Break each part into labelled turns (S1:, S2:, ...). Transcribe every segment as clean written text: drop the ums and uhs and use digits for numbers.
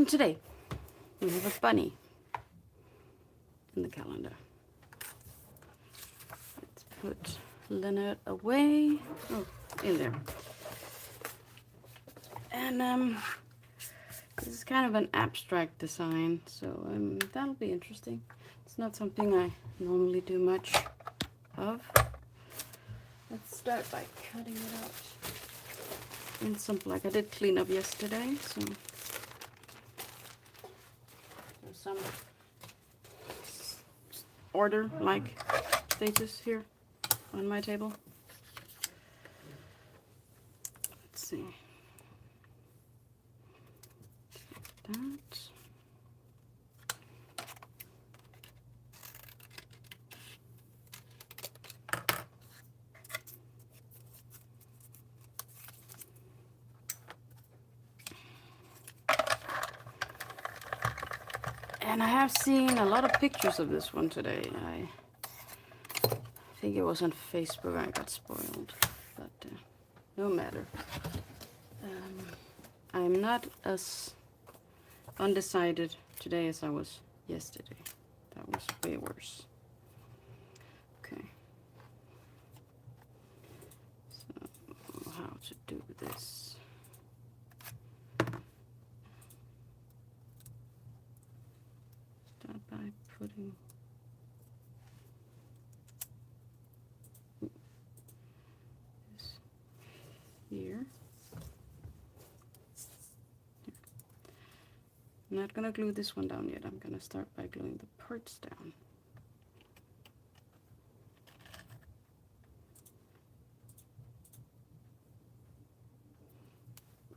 S1: And today we have a bunny in the calendar. Let's put Leonard away. Oh, in there. And this is kind of an abstract design, so that'll be interesting. It's not something I normally do much of. Let's start by cutting it out. And something like I did clean up yesterday, so there's some order like status here on my table. Let's see. That. And I have seen a lot of pictures of this one today. I think it was on Facebook. I got spoiled, but no matter. I'm not as undecided today as I was yesterday. That was way worse. Okay. So, how to do this? Start by putting this here. I'm not gonna glue this one down yet. I'm gonna start by gluing the parts down.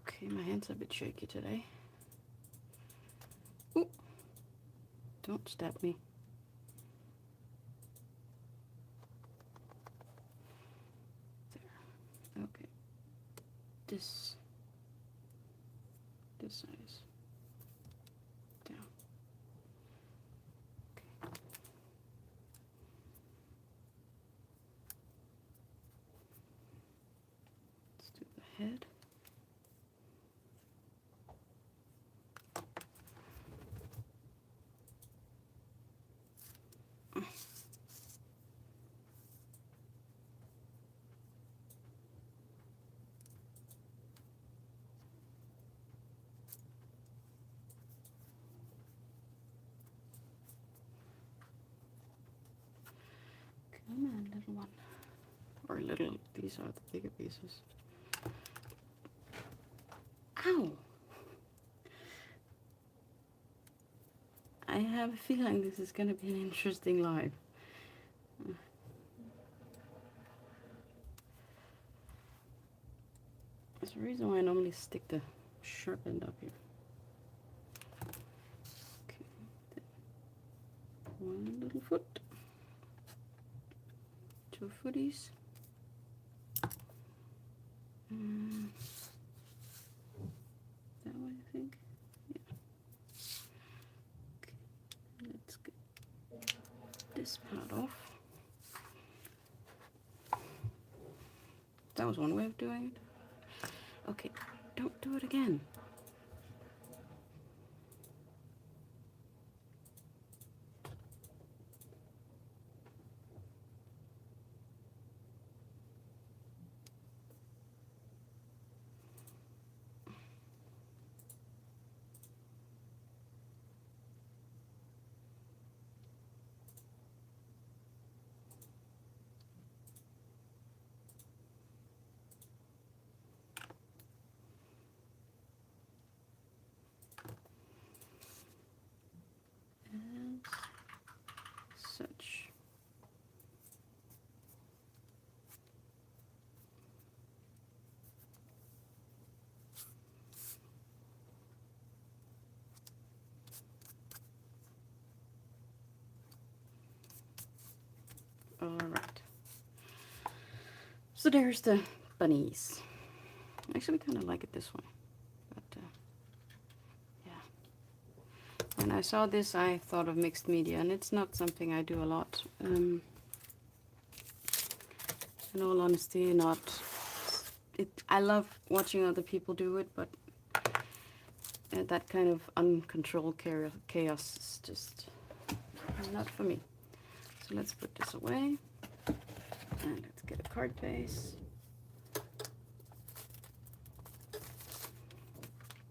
S1: Okay, my hand's a bit shaky today. Ooh. Don't stab me. There. Okay. This size. Down. Okay. Let's do the head. Come on, little one. Or little, these are the bigger pieces. Ow! I have a feeling this is going to be an interesting live. There's a reason why I normally stick the sharp end up here. Okay, one little foot. Two footies. That way, I think. Yeah. Okay. Let's get this part off. That was one way of doing it. Okay, don't do it again. Such. All right. So there's the bunnies. I actually kind of like it this way, but yeah. When I saw this, I thought of mixed media, and it's not something I do a lot. In all honesty, not. I love watching other people do it, but that kind of uncontrolled chaos is just not for me. So let's put this away, and let's get a card base.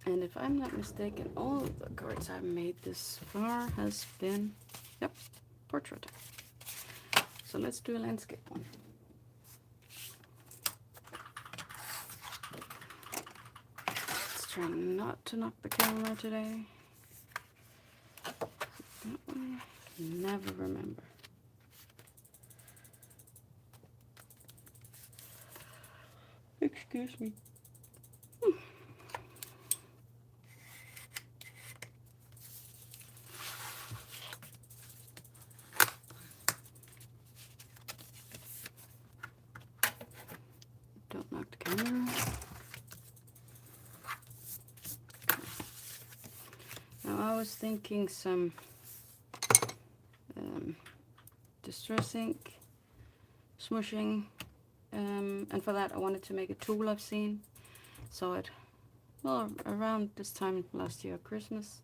S1: And if I'm not mistaken, all of the cards I've made this far has been, yep, portrait. So let's do a landscape one. Let's try not to knock the camera today. That way, never remember. Excuse me. Don't knock the camera. Now I was thinking some distress ink, smooshing, and for that I wanted to make a tool I've seen. Saw it, well, around this time last year, Christmas.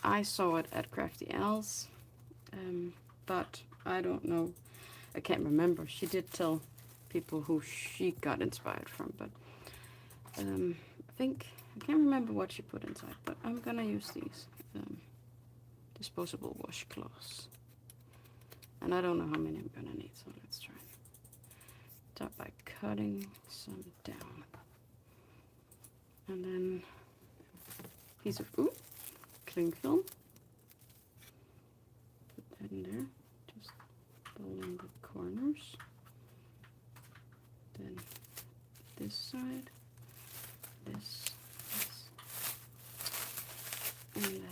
S1: I saw it at Crafty Al's, but I don't know, I can't remember. She did tell people who she got inspired from, but I think, I can't remember what she put inside, but I'm gonna use these disposable washcloths. And I don't know how many I'm gonna need, so let's try. Start by cutting some down. And then a piece of cling film. Put that in there. Just pull in the corners. Then this side, this, and then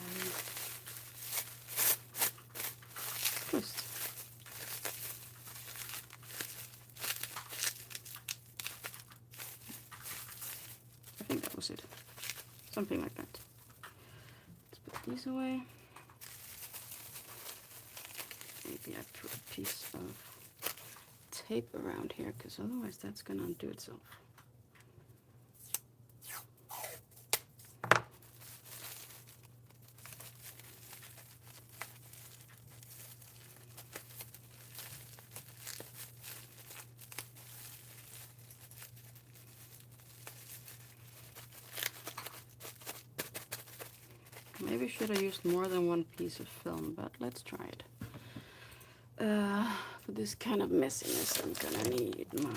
S1: twist. I think that was it. Something like that. Let's put these away. Maybe I put a piece of tape around here, because otherwise that's going to undo itself. Maybe should have used more than one piece of film, but let's try it. For this kind of messiness, I'm gonna need my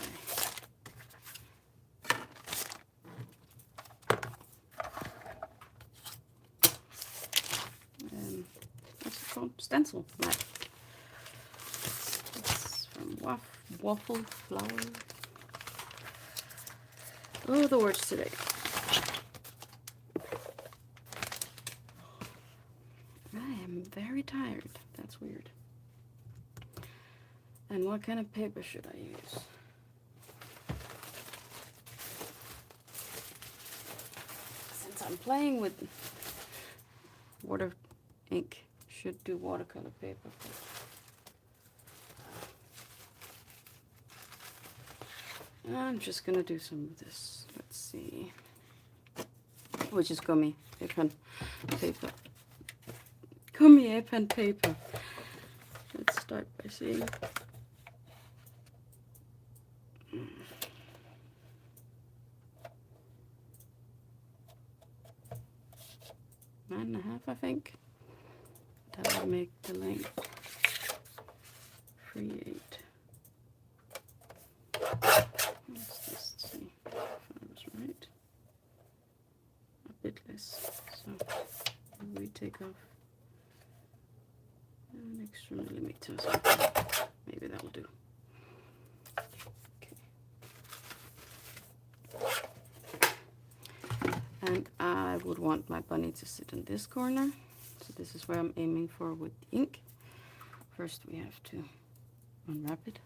S1: what's it called? Stencil mat. It's from Waffle Flower. Oh, the words today. I am very tired. That's weird. And what kind of paper should I use? Since I'm playing with water ink, should do watercolor paper. I'm just gonna do some of this. Let's see. Which is Gummiapan paper. Gummiapan paper. Let's start by seeing. 9.5, I think. That would make the length 3/8. Let's just see if I was right. A bit less. So we take off an extra millimeter or something. Maybe that will do. And I would want my bunny to sit in this corner. So this is where I'm aiming for with the ink. First we have to unwrap it.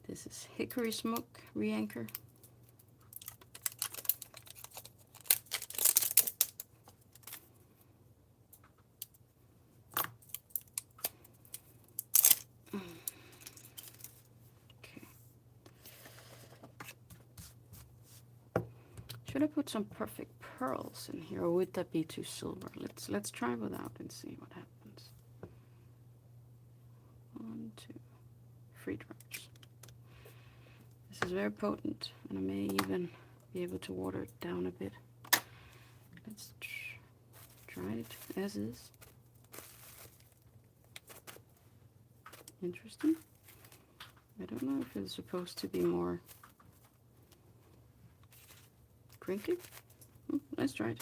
S1: This is Hickory Smoke Reinker. Should I put some perfect pearls in here, or would that be too silver? Let's try without and see what happens. 1, 2, 3 drops. This is very potent, and I may even be able to water it down a bit. Let's try it as is. Interesting. I don't know if it's supposed to be more crinkly. Let's try it.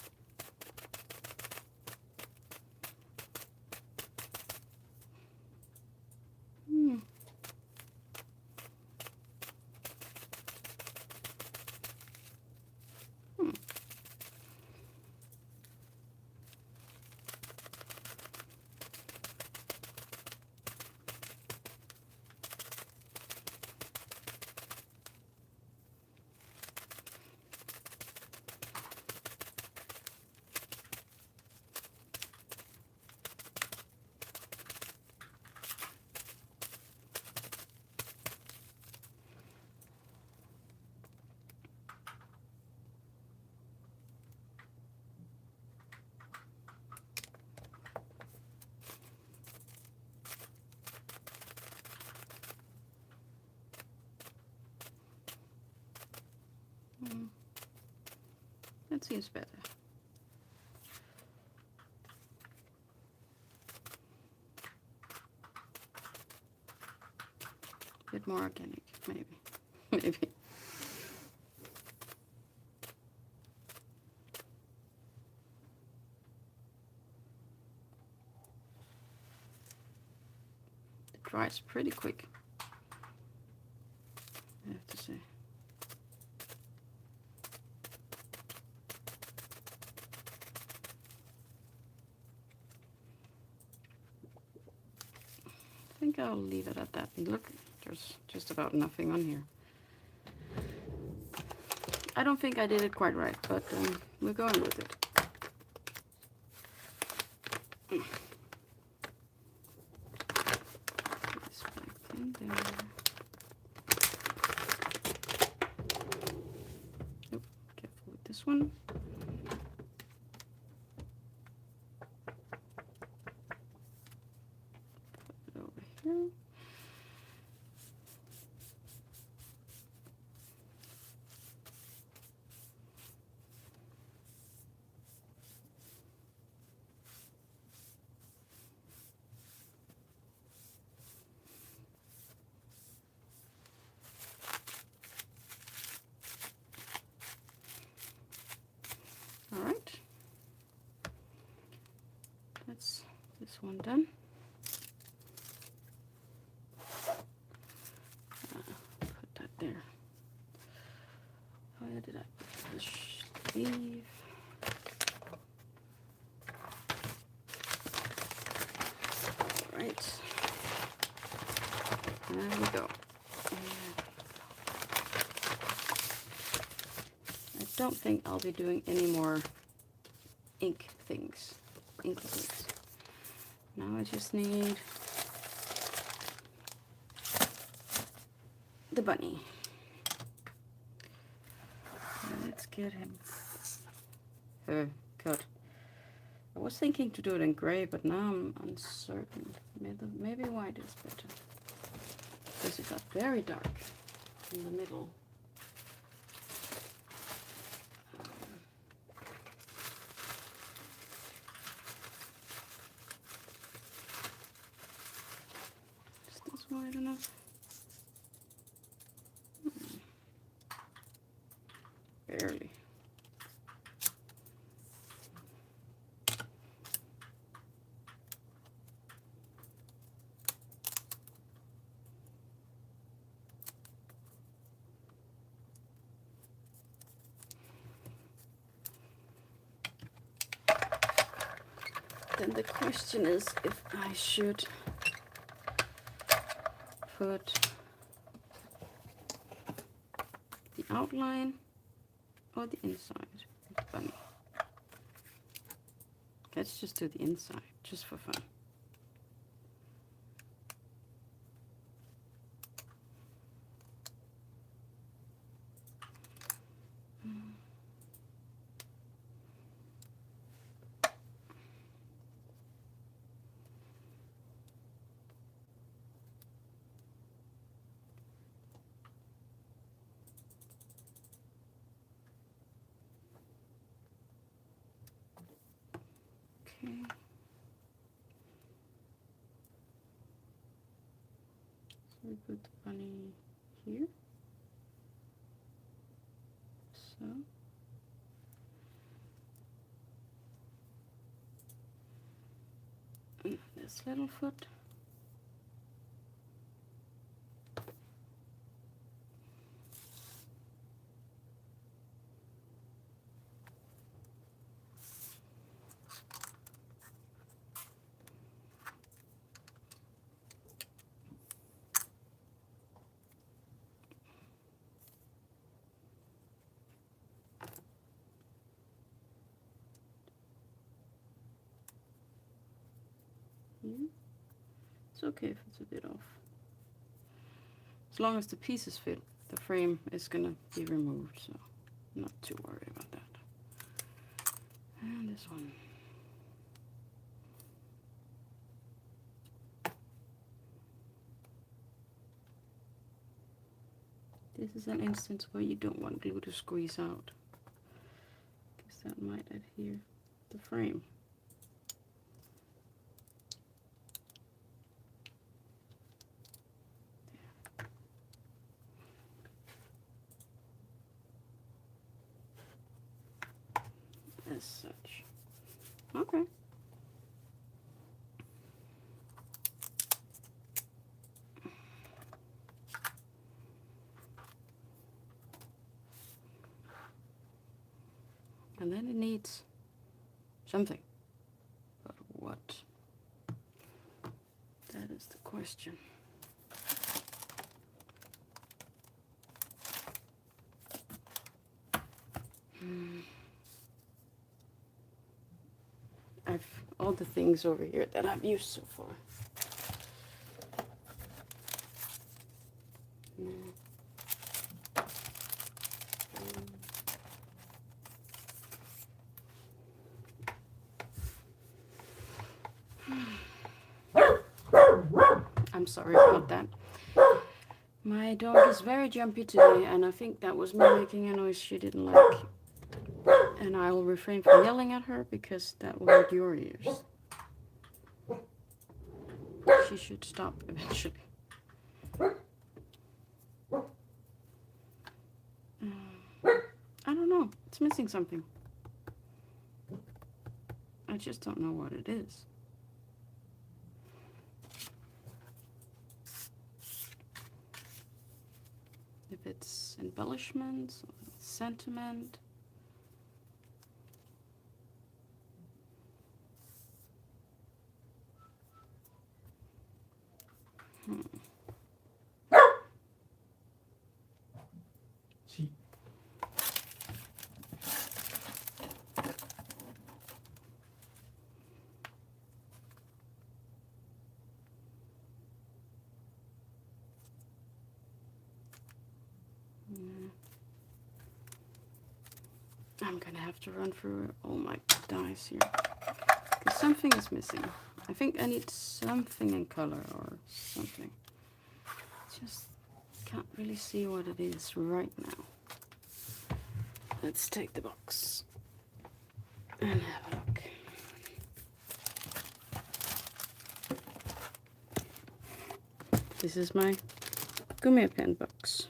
S1: That seems better. A bit more organic, maybe. Maybe. It dries pretty quick, I have to say. I think I'll leave it at that. Look, there's just about nothing on here. I don't think I did it quite right, but we're going with it. This black thing there. Nope, careful with this one. All right, that's this one done. Put that there. Where did I put the sleeve? All right, there we go. I don't think I'll be doing any more ink things. Now I just need the bunny. Let's get him cut. I was thinking to do it in gray, but now I'm uncertain. Maybe white is better, because it got very dark in the middle. Wide enough? Barely. Then the question is if I should put the outline or the inside of the bunny. Let's just do the inside, just for fun. Okay. So we put the bunny here. So. And this little foot. It's okay if it's a bit off. As long as the pieces fit, the frame is gonna be removed, so I'm not too worried about that. And this one. This is an instance where you don't want glue to squeeze out, because that might adhere to the frame. As such. Okay. And then it needs something. But what? That is the question. I've all the things over here that I've used so far. I'm sorry about that. My dog is very jumpy today, and I think that was me making a noise she didn't like. And I will refrain from yelling at her because that will hurt your ears. She should stop eventually. I don't know. It's missing something. I just don't know what it is. If it's embellishments, or sentiment.
S2: See.
S1: I'm gonna have to run through all my dies here. Because something is missing. I think I need something in color or something. Just can't really see what it is right now. Let's take the box and have a look. This is my Gummiapan box.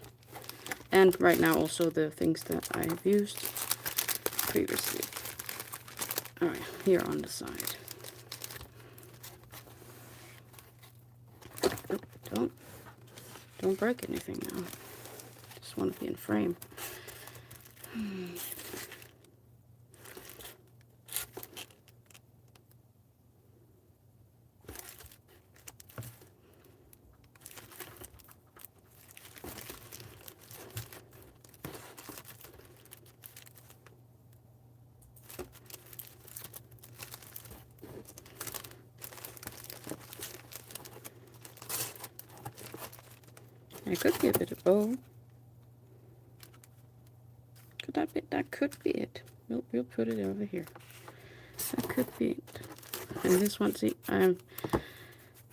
S1: And right now also the things that I've used previously. Alright, here on the side. Oh, don't break anything now. Just want to be in frame. I could give it a bow. Could that be? That could be it. Nope, we'll put it over here. That could be it. And this one, see, I'm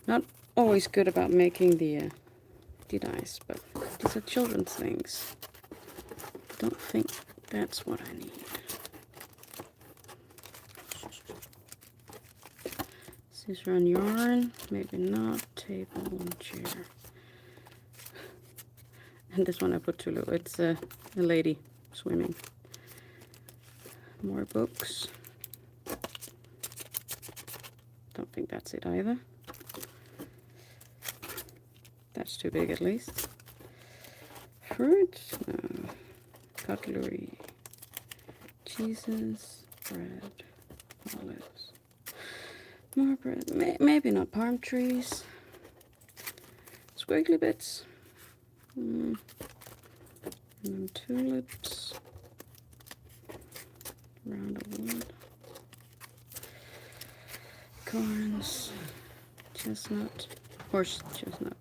S1: not always good about making the dies, but these are children's things. Don't think that's what I need. Scissor and yarn, maybe not. Table and chair. And this one I put too low. It's a lady swimming. More books. Don't think that's it either. That's too big at least. Fruit, no. Cutlery, cheeses, bread, olives. More bread, maybe not palm trees. Squiggly bits. And then tulips. Round of wood. Corns. Chestnut. Horse chestnut.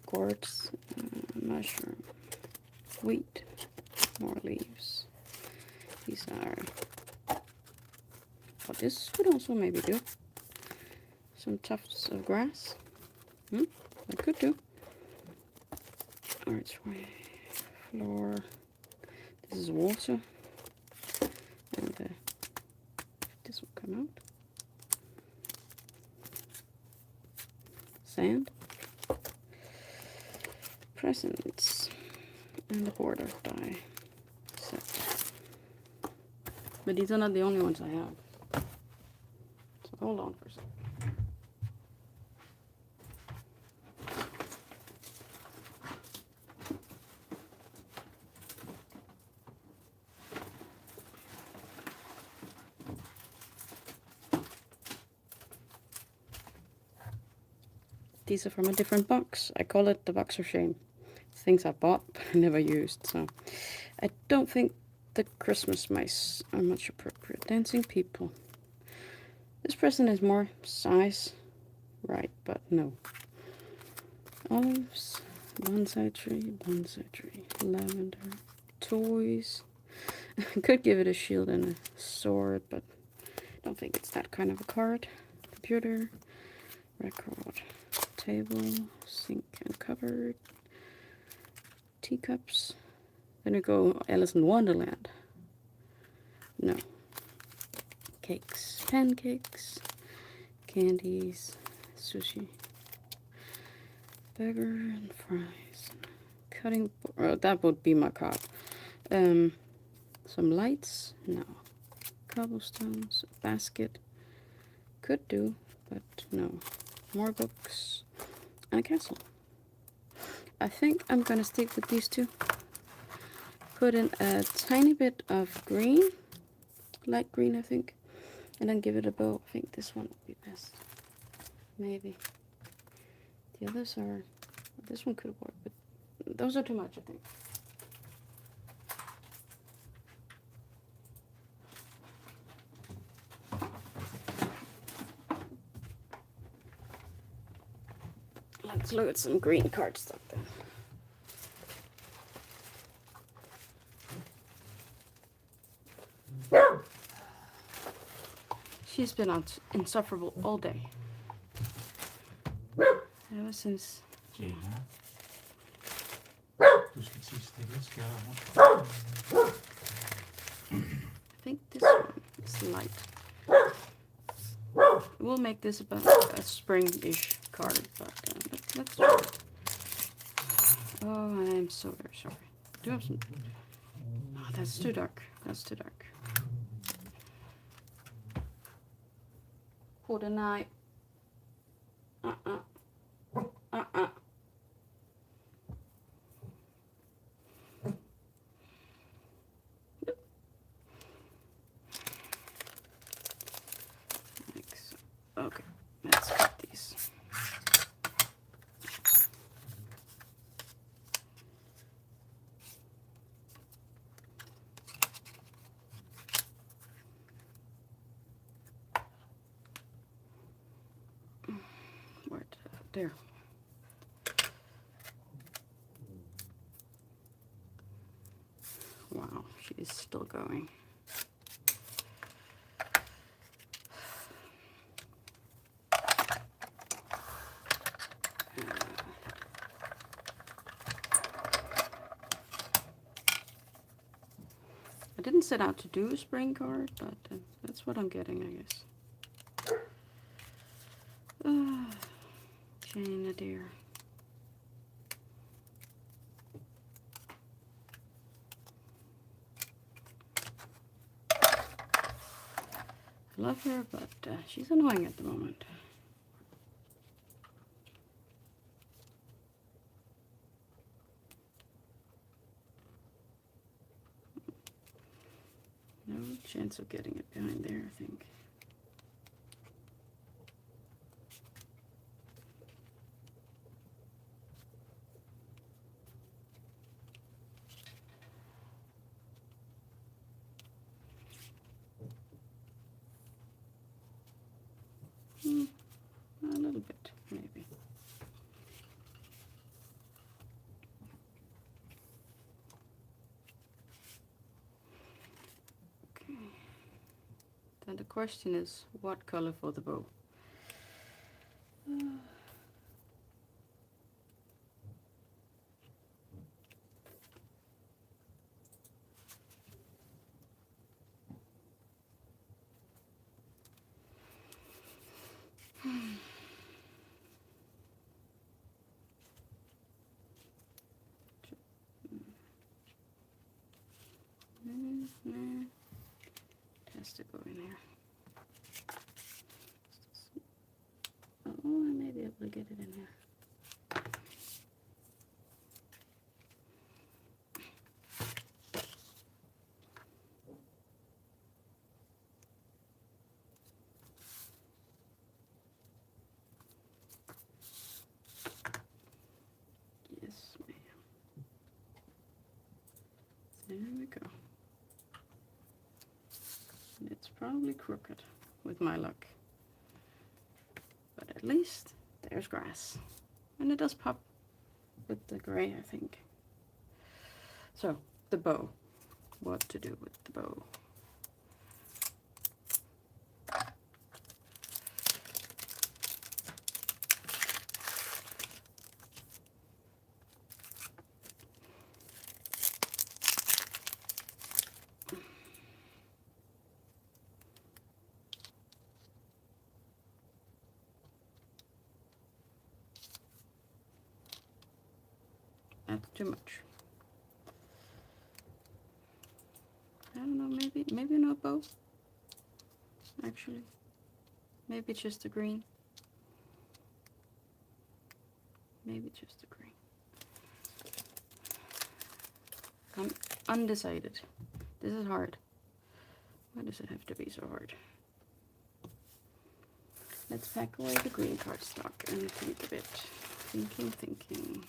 S1: Gourds. Mushroom. Wheat. More leaves. These are... Oh, this would also maybe do. Some tufts of grass. I could do. Archway. Floor. This is water. And this will come out. Sand. Presents. And the border die set. But these are not the only ones I have. So hold on for a second. These are from a different box. I call it the box of shame. Things I bought but I never used. So I don't think the Christmas mice are much appropriate. Dancing people. This present is more size, right? But no. Olives, bonsai tree, lavender, toys. I could give it a shield and a sword, but I don't think it's that kind of a card. Computer, record. Table, sink and cupboard, teacups. Then we go Alice in Wonderland. No. Cakes, pancakes, candies, sushi, burger and fries, cutting board. Oh, that would be my card. Some lights, no. Cobblestones, basket, could do, but no. More books. And a castle. I think I'm gonna stick with these two. Put in a tiny bit of green, light green I think, and then give it a bow. I think this one would be best. Maybe. The others are, this one could work, but those are too much I think. Let's look at some green cardstock then. She's been out insufferable all day. Ever since.
S2: Tjena. Du ska sist i väskan.
S1: I think this one is light. We'll make this about a spring-ish card, but let's try it. Oh, I'm so very sorry. Do you have some? Oh, that's too dark. That's too dark. Hold a knife. Okay, let's cut these. Where there. Wow, she is still going. I didn't set out to do a spring card, but that's what I'm getting, I guess. Jane, dear. I love her, but she's annoying at the moment. No chance of getting it behind there, I think. A little bit, maybe. Okay. Then the question is, what color for the bow? Has to go in here. Oh, I may be able to get it in here. Yes, ma'am. There we go. It's probably crooked with my luck. But at least there's grass. And it does pop with the gray, I think. So, the bow. What to do with the bow. That's too much. I don't know, maybe not bow. Actually. Maybe just the green. Maybe just the green. I'm undecided. This is hard. Why does it have to be so hard? Let's pack away the green cardstock and think a bit. Thinking.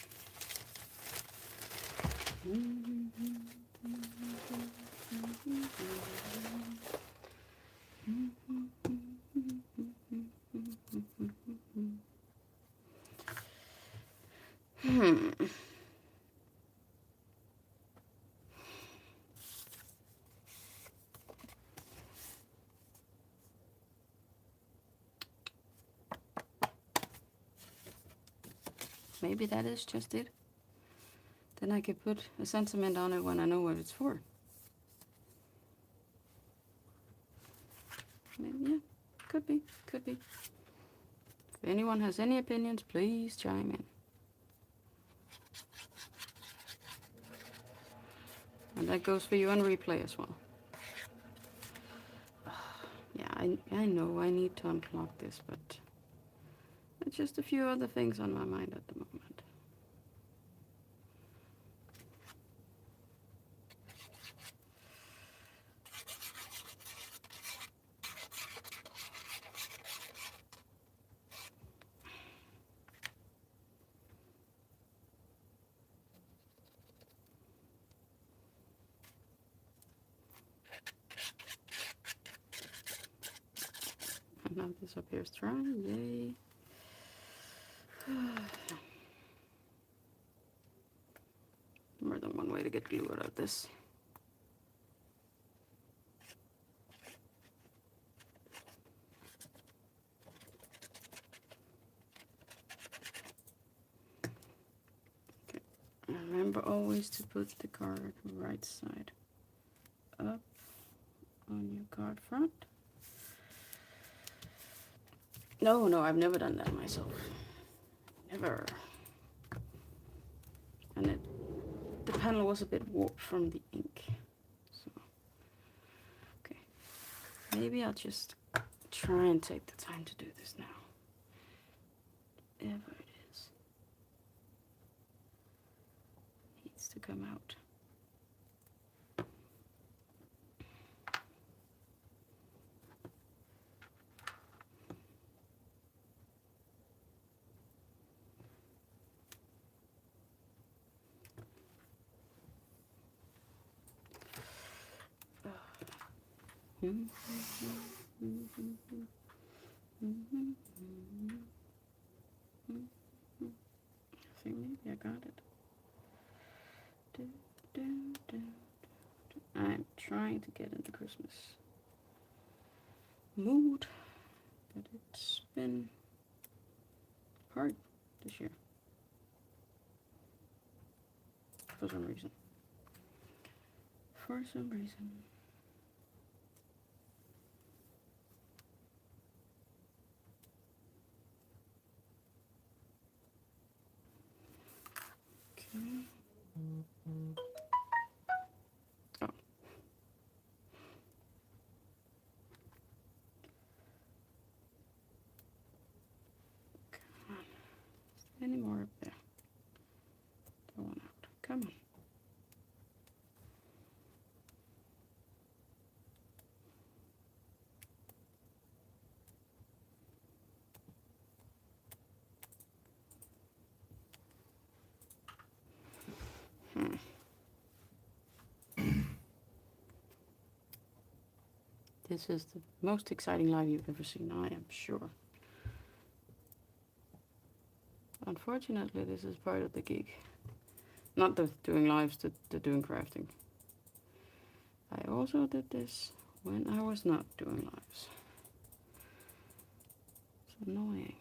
S1: Maybe that is just it. Then I could put a sentiment on it when I know what it's for. Maybe, yeah, could be. If anyone has any opinions, please chime in. And that goes for you on replay as well. Yeah, I know I need to unclog this, but there's just a few other things on my mind at the moment. Now this appears dry, yay. More than one way to get glue out of this. Okay, remember always to put the card right side up on your card front. No, I've never done that myself. Never. And the panel was a bit warped from the ink. So, okay. Maybe I'll just try and take the time to do this now. Whatever it is. Needs to come out. I think maybe I got it. I'm trying to get in the Christmas mood, but it's been hard this year for some reason. Okay. Oh. Come on. Is there any more up there? That one out. Come on. This is the most exciting live you've ever seen, I am sure. Unfortunately, this is part of the gig. Not the doing lives, the doing crafting. I also did this when I was not doing lives. It's annoying.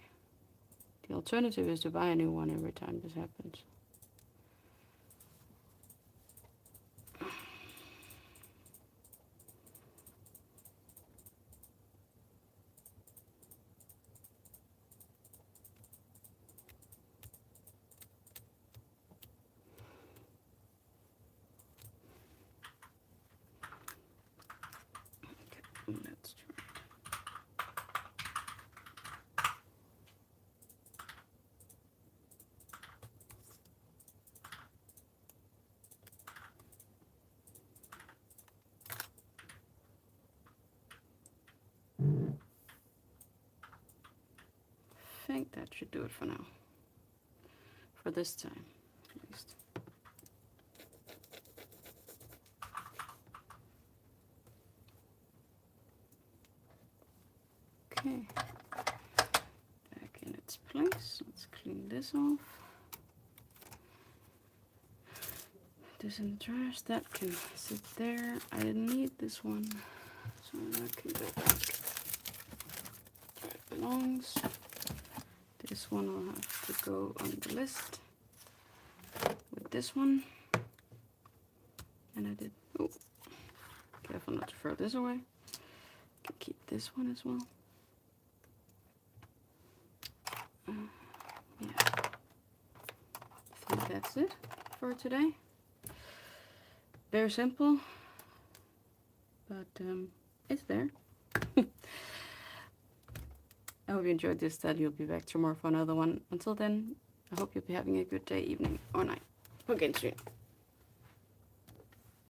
S1: The alternative is to buy a new one every time this happens. Let's try. I think that should do it for now. For this time, at least. Okay, back in its place. Let's clean this off. Put this in the trash. That can sit there. I didn't need this one, so that can go back where it belongs. This one will have to go on the list with this one. And I did, oh, careful not to throw this away. Can keep this one as well. Yeah, I think that's it for today. Very simple, but it's there. I hope you enjoyed this study. You'll be back tomorrow for another one. Until then, I hope you'll be having a good day, evening, or night. På gensyn.